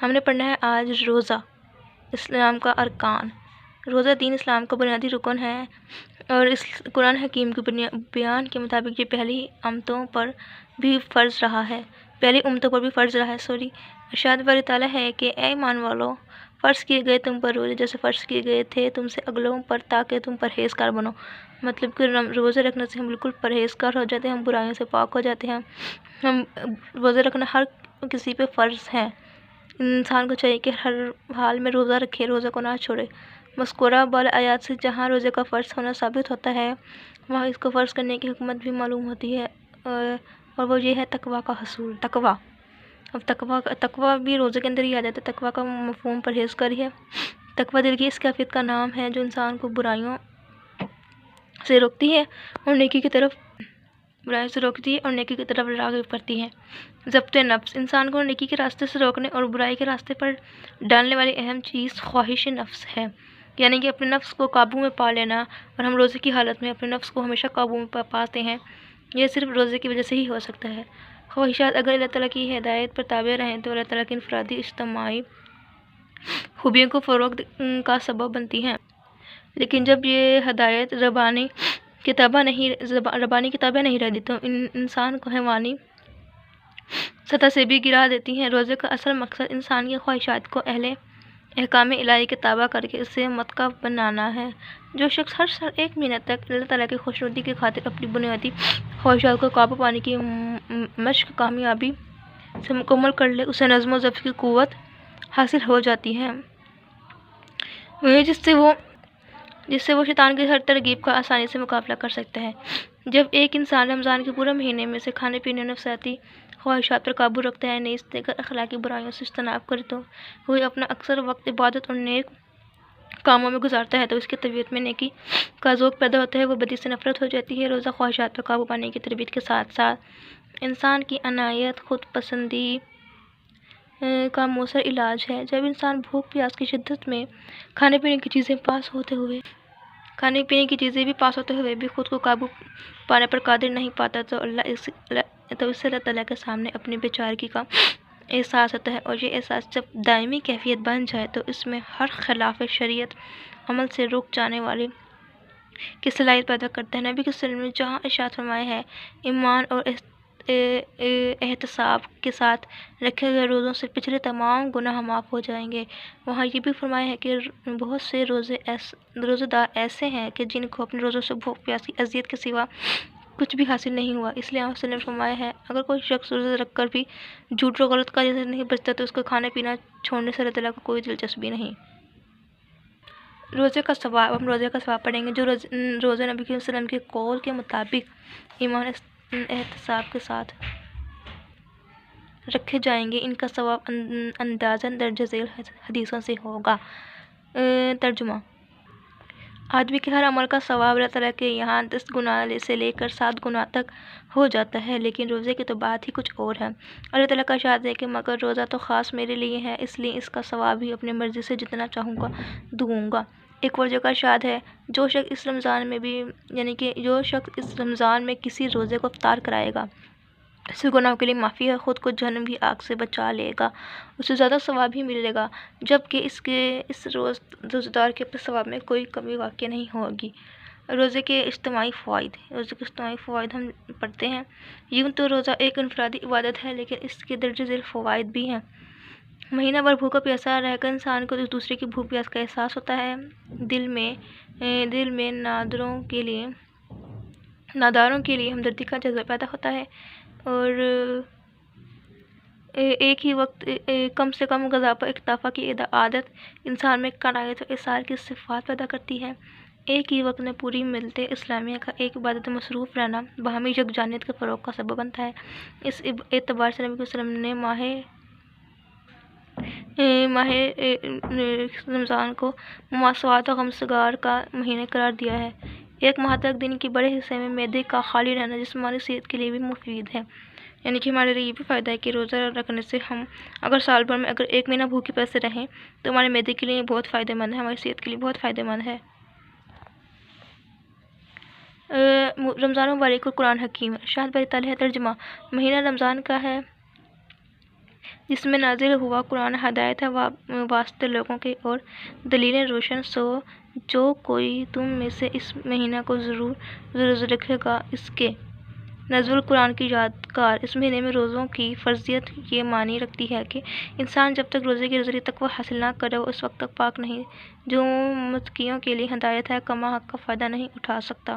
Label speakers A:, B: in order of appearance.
A: ہم نے پڑھنا ہے آج روزہ، اسلام کا ارکان۔ روزہ دین اسلام کا بنیادی رکن ہے اور اس قرآن حکیم کے بیان کے مطابق یہ پہلی امتوں پر بھی فرض رہا ہے ارشاد باری تعالیٰ ہے کہ اے ایمان والو، فرض کیے گئے تم پر روزے جیسے فرض کیے گئے تھے تم سے اگلوں پر تاکہ تم پرہیزگار بنو۔ مطلب کہ روزے رکھنے سے ہم بالکل پرہیزگار ہو جاتے ہیں، ہم برائیوں سے پاک ہو جاتے ہیں۔ ہم روزے رکھنا ہر کسی پہ فرض ہے۔ انسان کو چاہیے کہ ہر حال میں روزہ رکھے، روزہ کو نہ چھوڑے۔ مذکورہ بالا آیات سے جہاں روزے کا فرض ہونا ثابت ہوتا ہے وہاں اس کو فرض کرنے کی حکمت بھی معلوم ہوتی ہے، اور وہ یہ ہے تقویٰ کا حصول۔ اب تقویٰ بھی روزے کے اندر ہی آ جاتا ہے۔ تقویٰ کا مفہوم پرہیزگاری ہے۔ تقویٰ دل کی اس کیفیت کا نام ہے جو انسان کو برائیوں سے روکتی ہے اور نیکی کی طرف راغب کرتی ہے۔ ضبط نفس، انسان کو نیکی کے راستے سے روکنے اور برائی کے راستے پر ڈالنے والی اہم چیز خواہش نفس ہے، یعنی کہ اپنے نفس کو قابو میں پا لینا۔ اور ہم روزے کی حالت میں اپنے نفس کو ہمیشہ قابو میں پاتے ہیں، یہ صرف روزے کی وجہ سے ہی ہو سکتا ہے۔ خواہشات اگر اللہ تعالیٰ کی ہدایت پر تابع رہیں تو اللہ تعالیٰ کی انفرادی اجتماعی خوبیوں کو فروغ کا سبب بنتی ہیں، لیکن جب یہ ہدایت ربانی کتابیں نہیں رہتی تو انسان کو حیوانی سطح سے بھی گرا دیتی ہیں۔ روزے کا اصل مقصد انسان کی خواہشات کو احکام الہی کے تابع کر کے اسے متقی بنانا ہے۔ جو شخص ہر ایک منٹ تک اللہ تعالیٰ کی خوشنودی کی خاطر اپنی بنیادی خواہشات کو قابو پانے کی مشق کامیابی سے مکمل کر لے اسے نظم و ضبط کی قوت حاصل ہو جاتی ہے، جس سے وہ شیطان کی ہر ترغیب کا آسانی سے مقابلہ کر سکتا ہے۔ جب ایک انسان رمضان کے پورے مہینے میں سے کھانے پینے اور نفسیاتی خواہشات پر قابو رکھتا ہے، نیز دیگر اخلاقی برائیوں سے اجتناب کرے تو وہ اپنا اکثر وقت عبادت اور نیک کاموں میں گزارتا ہے تو اس کی طبیعت میں نیکی کا ذوق پیدا ہوتا ہے، وہ بدی سے نفرت ہو جاتی ہے۔ روزہ خواہشات پر قابو پانے کی تربیت کے ساتھ ساتھ انسان کی انانیت، خود پسندی کا مؤثر علاج ہے۔ جب انسان بھوک پیاس کی شدت میں کھانے پینے کی چیزیں بھی پاس ہوتے ہوئے بھی خود کو قابو پانے پر قادر نہیں پاتا تو اسے اللہ تعالیٰ کے سامنے اپنی بیچارگی کا احساس ہوتا ہے، اور یہ احساس جب دائمی کیفیت بن جائے تو اس میں ہر خلاف شریعت عمل سے رک جانے والی کی صلاحیت پیدا کرتا ہے۔ نبی صلی اللہ علیہ وسلم نے جہاں ارشاد فرمایا ہے ایمان اور احتساب کے ساتھ رکھے گئے روزوں سے پچھلے تمام گناہ معاف ہو جائیں گے، وہاں یہ بھی فرمایا ہے کہ بہت سے روزے دار ایسے ہیں کہ جن کو اپنے روزوں سے بھوک پیاس کی اذیت کے سوا کچھ بھی حاصل نہیں ہوا۔ اس لیے آپ صلی اللہ علیہ وسلم نے فرمایا ہے اگر کوئی شخص روزہ رکھ کر بھی جھوٹ اور غلط کاری سے نہیں بچتا تو اس کو کھانا پینا چھوڑنے سے اللہ تعالیٰ کو کوئی دلچسپی نہیں۔ روزے کا ثواب، ہم روزے کا ثواب پڑھیں گے۔ جو روزے نبی صلی اللہ علیہ وسلم کے قول کے مطابق ایمان احتساب کے ساتھ رکھے جائیں گے ان کا ثواب اندازاً درجہ ذیل حدیثوں سے ہوگا۔ ترجمہ: آدمی کے ہر عمل کا ثواب اللہ تعالیٰ کے یہاں 10 گنا سے لے کر 7 گنا تک ہو جاتا ہے، لیکن روزے کی تو بات ہی کچھ اور ہے۔ اللہ تعالیٰ کا ارشاد ہے کہ مگر روزہ تو خاص میرے لیے ہے، اس لیے اس کا ثواب بھی اپنی مرضی سے جتنا چاہوں گا دوں گا۔ ایک اور جگہ ارشاد ہے جو شخص اس رمضان میں کسی روزے کو افطار کرائے گا اس سے گناہوں کے لیے معافی ہے، خود کو جہنم کی آگ سے بچا لے گا، اسے زیادہ ثواب ہی ملے گا، جبکہ اس روزدار کے اپنے ثواب میں کوئی کمی واقع نہیں ہوگی۔ روزے کے اجتماعی فوائد ہم پڑھتے ہیں۔ یوں تو روزہ ایک انفرادی عبادت ہے لیکن اس کے درجہ ذیل فوائد بھی ہیں۔ مہینہ بھر بھوکا پیاسا رہ کر انسان کو ایک دوسرے کی بھوک پیاس کا احساس ہوتا ہے، دل میں ناداروں کے لیے ہمدردی کا جذبہ پیدا ہوتا ہے، اور ایک ہی وقت کم سے کم غذا پر اکتفا کی عادت انسان میں قناعت و ایثار کی صفات پیدا کرتی ہے۔ ایک ہی وقت میں پوری ملت اسلامیہ کا ایک عبادت میں مصروف رہنا باہمی یکجانیت کے فروغ کا سبب بنتا ہے۔ اس اعتبار سے نبی صلی اللہ علیہ وسلم نے ماہ رمضان کو مساوات و غمزگار کا مہینہ قرار دیا ہے۔ ایک ماہ تک دن کے بڑے حصے میں معدے کا خالی رہنا جسمانی صحت کے لیے بھی مفید ہے، یعنی کہ ہمارے لیے یہ بھی فائدہ ہے کہ روزہ رکھنے سے ہم اگر سال بھر میں اگر ایک مہینہ بھوکے پیاسے رہیں تو ہمارے معدے کے لیے بہت فائدہ مند ہے، ہماری صحت کے لیے بہت فائدہ مند ہے۔ رمضان مبارک اور قرآن حکیم، ارشاد باری تعالیٰ ہے۔ ترجمہ: مہینہ رمضان کا ہے جس میں نازل ہوا قرآن ہدایت ہے واسطے لوگوں کے اور دلیلیں روشن، سو جو کوئی تم میں سے اس مہینہ کو ضرور رکھے گا اس کے نزول القرآن کی یادگار۔ اس مہینے میں روزوں کی فرضیت یہ معنی رکھتی ہے کہ انسان جب تک روزے کے ذریعے تقویٰ حاصل نہ کرے وہ اس وقت تک پاک نہیں۔ جو متقیوں کے لیے ہدایت ہے، کما حق کا فائدہ نہیں اٹھا سکتا۔